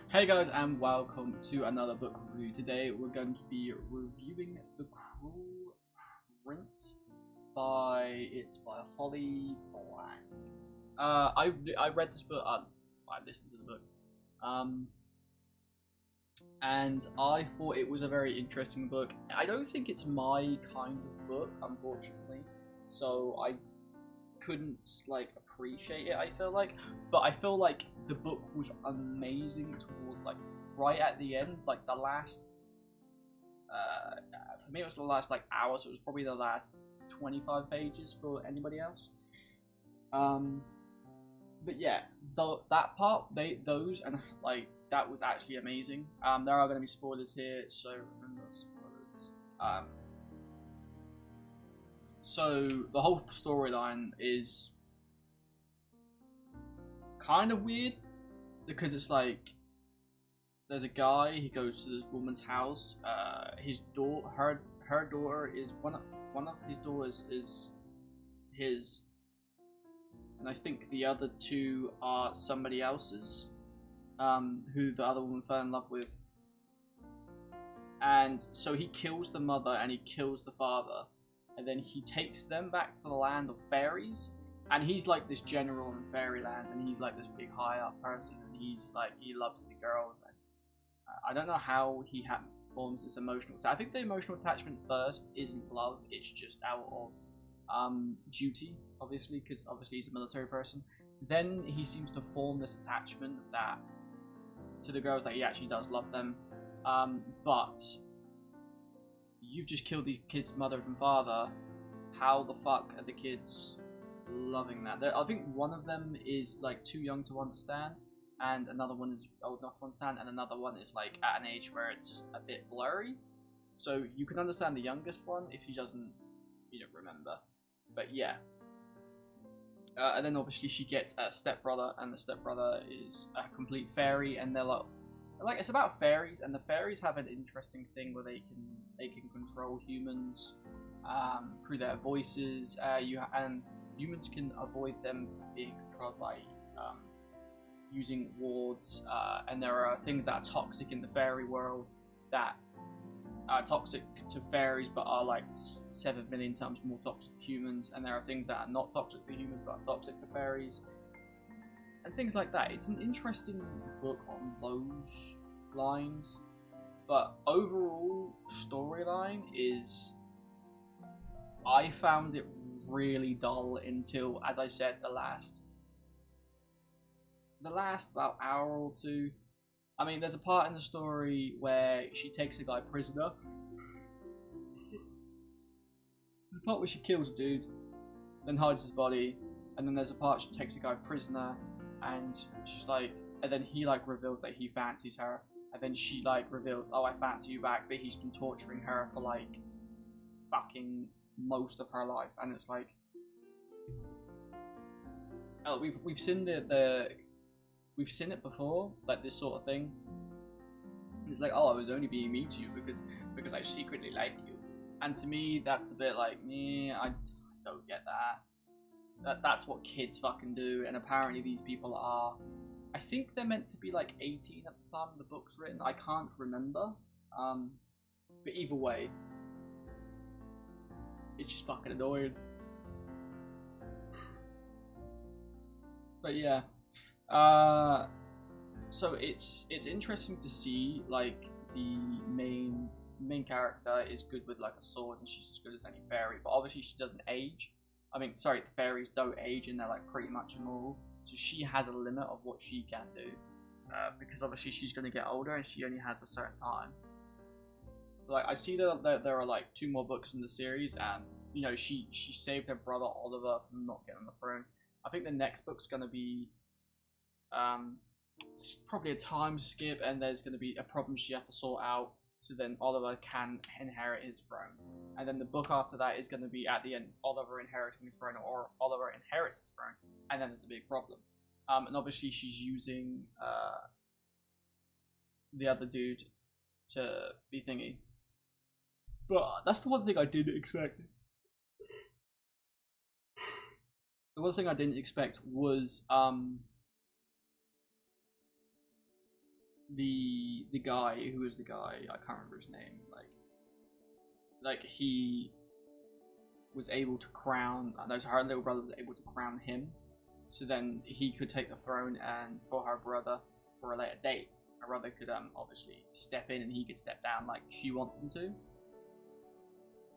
Hey guys, and welcome to another book review. Today we're going to be reviewing The Cruel Prince by Holly Black. I read this book. I listened to the book, um, and I thought it was a very interesting book. I don't think it's my kind of book, unfortunately, so I couldn't like appreciate it. I feel like, but I feel like the book was amazing towards like right at the end, like the last. For me, it was the last like hour, so it was probably the last 25 pages for anybody else. Um, but yeah, that part, those and like that was actually amazing. There are going to be spoilers here, so remember spoilers. So the whole storyline is kind of weird because it's like there's a guy. He goes to this woman's house. His daughter, her daughter is one of his daughters is his, and I think the other two are somebody else's. Who the other woman fell in love with, and so he kills the mother and he kills the father, and then he takes them back to the land of fairies. And he's like this general in fairyland, and he's like this big high up person, and he's like he loves the girls. And I don't know how he forms this emotional. I think the emotional attachment first isn't love; it's just out of duty, obviously, because obviously he's a military person. Then he seems to form this attachment that to the girls that he actually does love them, but you've just killed these kids' mother and father. How the fuck are the kids loving that? I think one of them is like too young to understand, and another one is old enough to understand, and another one is like at an age where it's a bit blurry. So you can understand the youngest one if he doesn't, remember. But yeah. And then obviously she gets a stepbrother, and the stepbrother is a complete fairy, and they're like it's about fairies, and the fairies have an interesting thing where they can control humans through their voices. And humans can avoid them being controlled by using wards, and there are things that are toxic in the fairy world that are toxic to fairies but are like 7 million times more toxic to humans, and there are things that are not toxic to humans but are toxic to fairies, and things like that. It's an interesting book on those lines, but overall storyline is, I found it really dull until, as I said, the last about hour or two. I mean, there's a part in the story where she takes a guy prisoner. The part where she kills a dude, then hides his body, and then there's a part she takes a guy prisoner, and she's like, and then he like reveals that he fancies her, and then she like reveals, oh, I fancy you back, but he's been torturing her for like fucking most of her life, and it's like, oh, we've seen we've seen it before, like this sort of thing. It's like, oh, I was only being mean to you because I secretly like you, and to me that's a bit like, I don't get that. That's what kids fucking do, and apparently these people are. I think they're meant to be like 18 at the time the book's written. I can't remember, but either way, it's just fucking annoying. But yeah. So it's interesting to see like the main character is good with like a sword, and she's as good as any fairy, but obviously she doesn't age. I mean, sorry, the fairies don't age, and they're like pretty much immortal. So she has a limit of what she can do, because obviously she's going to get older, and she only has a certain time. Like I see that there are like 2 more books in the series, and she saved her brother Oliver from not getting on the throne. I think the next book's going to be it's probably a time skip, and there's going to be a problem she has to sort out, so then Oliver can inherit his throne. And then the book after that is going to be at the end, Oliver inheriting his throne, or Oliver inherits his throne, and then there's a big problem. And obviously she's using the other dude to be thingy. But that's the one thing I didn't expect. The one thing I didn't expect was the guy who was the guy, I can't remember his name. Like he was able to crown. Her little brother was able to crown him, so then he could take the throne, and for her brother, for a later date, her brother could obviously step in and he could step down like she wants him to.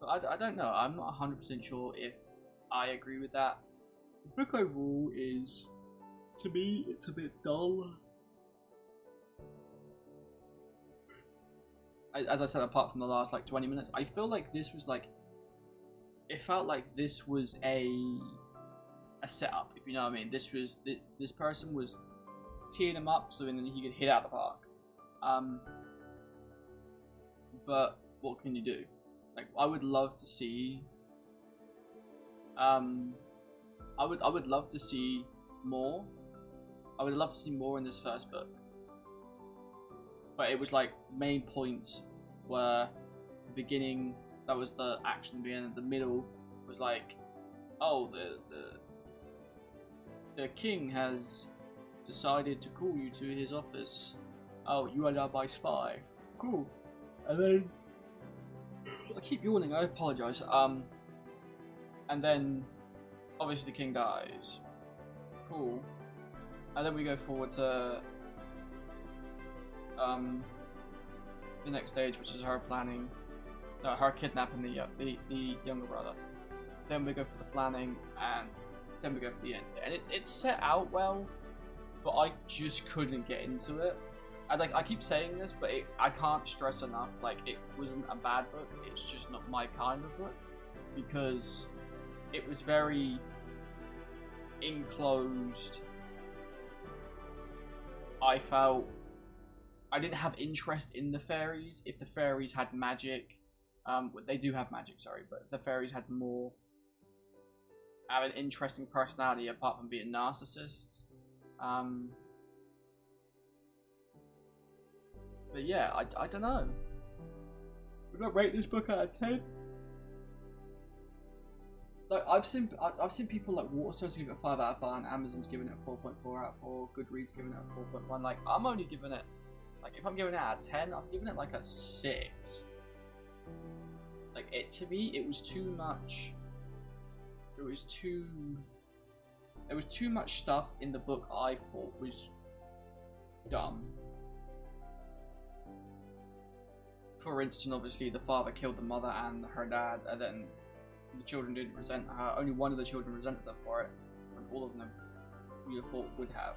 But I don't know. I'm not 100% sure if I agree with that. The book overall is, to me, it's a bit dull. As I said, apart from the last like 20 minutes, I feel like this was like, it felt like this was a setup, if you know what I mean. This person was teeing him up so then he could hit out the park. But what can you do? Like, I would love to see. I would love to see more. I would love to see more in this first book. But it was like main points were the beginning. That was the action beginning. The middle was like, oh, the king has decided to call you to his office. Oh, you are now my spy. Cool. And then I keep yawning. I apologize. And then obviously the king dies. Cool. And then we go forward to the next stage, which is her planning. No, her kidnapping the younger brother. Then we go for the planning, and then we go for the end. And it's set out well, but I just couldn't get into it. I keep saying this, but I can't stress enough. Like, it wasn't a bad book. It's just not my kind of book, because it was very enclosed. I felt I didn't have interest in the fairies. If the fairies had magic, they do have magic, sorry, but if the fairies had more, have an interesting personality apart from being narcissists. But yeah, I don't know. Would I rate this book out of 10? Like, I've seen people like Waterstones give it 5 out of 5, and Amazon's giving it 4.4 out of 4, Goodreads giving it a 4.1. Like, I'm only giving it, like, if I'm giving it out of 10, I'm giving it like a 6. Like, to me, it was too much. There was too much stuff in the book I thought was dumb. For instance, obviously, the father killed the mother and her dad, and then the children didn't resent her. Only one of the children resented them for it, and all of them you thought would have.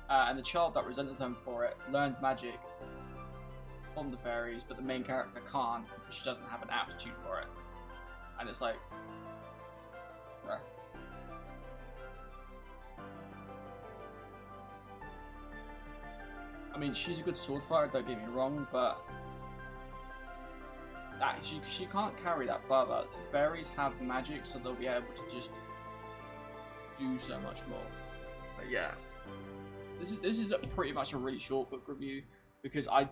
And the child that resented them for it learned magic from the fairies, but the main character can't because she doesn't have an aptitude for it. And it's like, bruh. I mean, she's a good sword fighter, don't get me wrong, but she can't carry that further. The fairies have magic, so they'll be able to just do so much more. But yeah, this is pretty much a really short book review because I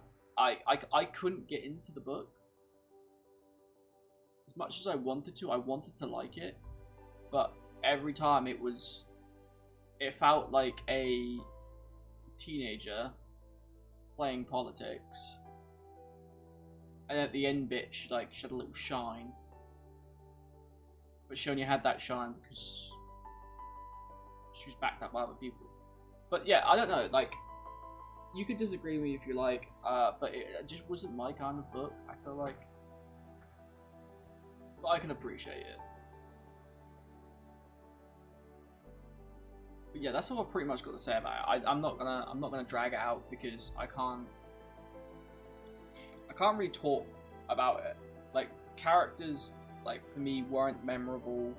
couldn't get into the book as much as I wanted to. I wanted to like it, but every time it felt like a teenager playing politics. And at the end bit, she had a little shine. But she only had that shine because she was backed up by other people. But yeah, I don't know, like, you could disagree with me if you like, but it just wasn't my kind of book, I feel like. But I can appreciate it. But yeah, that's all I've pretty much got to say about it. I'm not gonna drag it out because I can't really talk about it. Like, characters, like, for me, weren't memorable.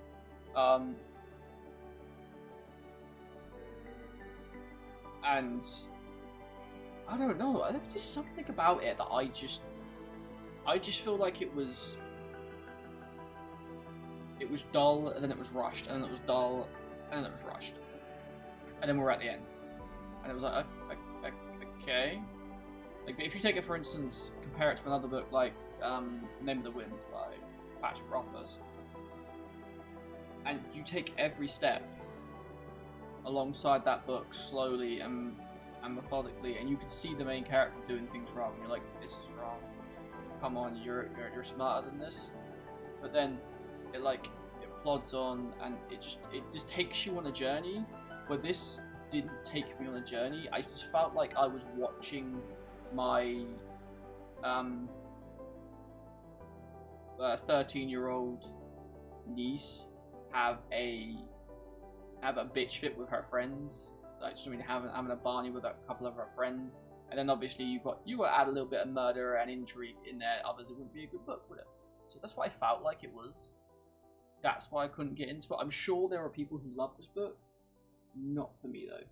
And I don't know. There was just something about it that I just feel like it was dull, and then it was rushed, and then it was dull, and then it was rushed, and then we're at the end, and it was like, okay. Like, if you take it, for instance, compare it to another book like Name of the Wind by Patrick Rothfuss, and you take every step alongside that book slowly and and methodically, and you can see the main character doing things wrong. You're like, this is wrong. Come on, you're smarter than this. But then it plods on, and it just takes you on a journey. Where this didn't take me on a journey. I just felt like I was watching my 13-year-old niece have a bitch fit with her friends. Like, just having a Barney with a couple of her friends, and then obviously you got to add a little bit of murder and intrigue in there. Others, it wouldn't be a good book, would it? So that's what I felt like it was. That's why I couldn't get into it. I'm sure there are people who love this book. Not for me though.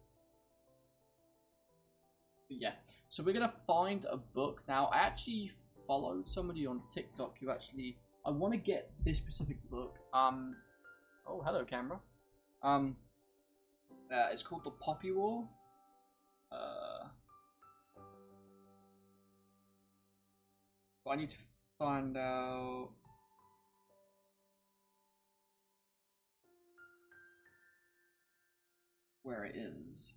But yeah, so we're gonna find a book now. I actually followed somebody on TikTok who actually, I want to get this specific book. Oh, hello camera. It's called The Poppy War. But I need to find out where it is.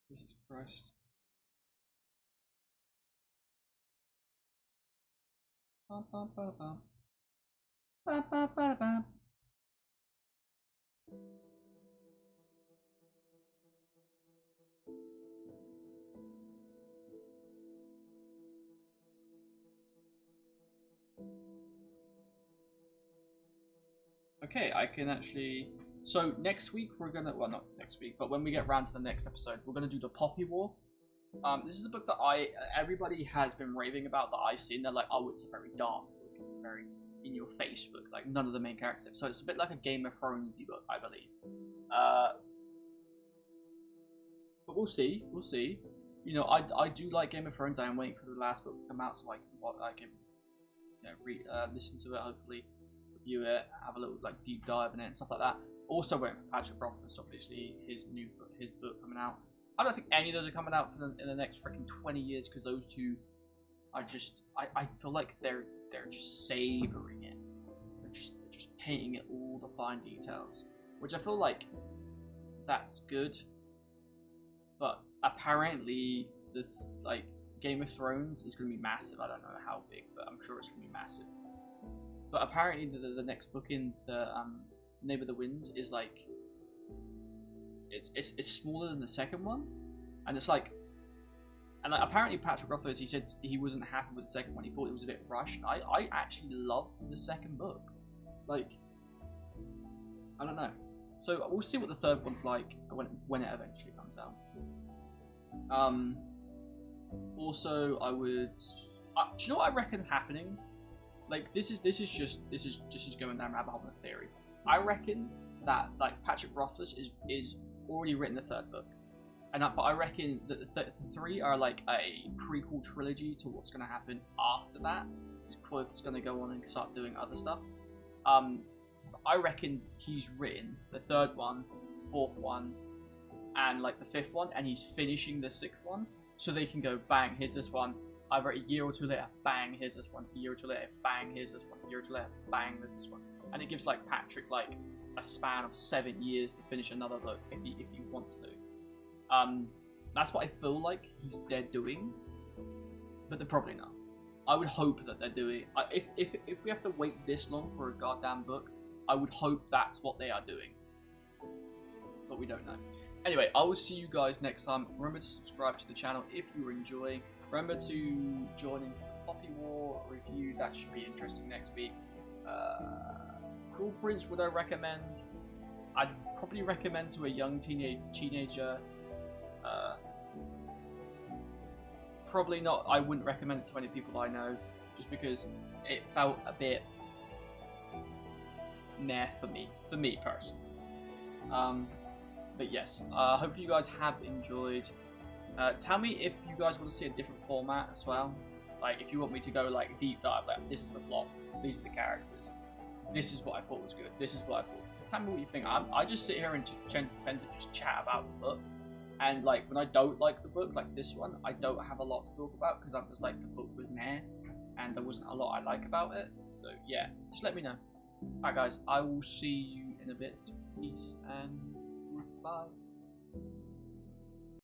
Jesus Christ. Bum, bum, bum, bum. Bum, bum, bum, bum. Okay, I can actually... So next week we're gonna... Well, not next week, but when we get round to the next episode, we're gonna do The Poppy War. This is a book that everybody has been raving about, that I've seen. They're like, oh, it's a very dark book. It's a very in-your-face book. Like, none of the main characters. So it's a bit like a Game of Thrones-y book, I believe. But we'll see. We'll see. You know, I do like Game of Thrones. I am waiting for the last book to come out so I can you know, listen to it, hopefully review it, have a little like deep dive in it and stuff like that. Also waiting for Patrick Rothfuss, obviously, his book coming out. I don't think any of those are coming out in the next freaking 20 years, because those two are just, I feel like they're just savoring it. They're just painting it all the fine details, which I feel like that's good. But apparently like Game of Thrones is going to be massive. I don't know how big, but I'm sure it's going to be massive. But apparently the next book in the Name of the Wind is like, it's smaller than the second one, and it's like, and like, apparently Patrick Rothfuss, he said he wasn't happy with the second one. He thought it was a bit rushed. I actually loved the second book. Like, I don't know. So we'll see what the third one's like when it eventually comes out. Also, I would. Do you know what I reckon happening? Like, this is just going down rabbit hole in a theory. I reckon that like Patrick Rothfuss is already written the third book, but I reckon that the three are like a prequel trilogy to what's going to happen after that. Quoth's going to go on and start doing other stuff. I reckon he's written the third one, fourth one, and like the fifth one, and he's finishing the sixth one, so they can go bang, here's this one. Either a year or two later, bang, here's this one. A year or two later, bang, here's this one. A year or two later, bang, there's this one. And it gives like Patrick like a span of 7 years to finish another book if he wants to. That's what I feel like he's dead doing, but they're probably not. I would hope that they're doing. If we have to wait this long for a goddamn book, I would hope that's what they are doing. But we don't know. Anyway, I will see you guys next time. Remember to subscribe to the channel if you're enjoying. Remember to join into the Poppy War review. That should be interesting next week. Cruel Prince, would I recommend? I'd probably recommend to a young teenager. Probably not. I wouldn't recommend it to any people I know, just because it felt a bit meh for me personally. But yes, hopefully you guys have enjoyed. Tell me if you guys want to see a different format as well. Like, if you want me to go like deep dive, like this is the plot, these are the characters, this is what I thought was good, this is what I thought. Just tell me what you think. I just sit here and tend to just chat about the book, And like when I don't like the book, like this one, I don't have a lot to talk about because I'm just like the book was meh, and there wasn't a lot I like about it. So yeah, just let me know. Alright guys, I will see you in a bit. Peace and goodbye.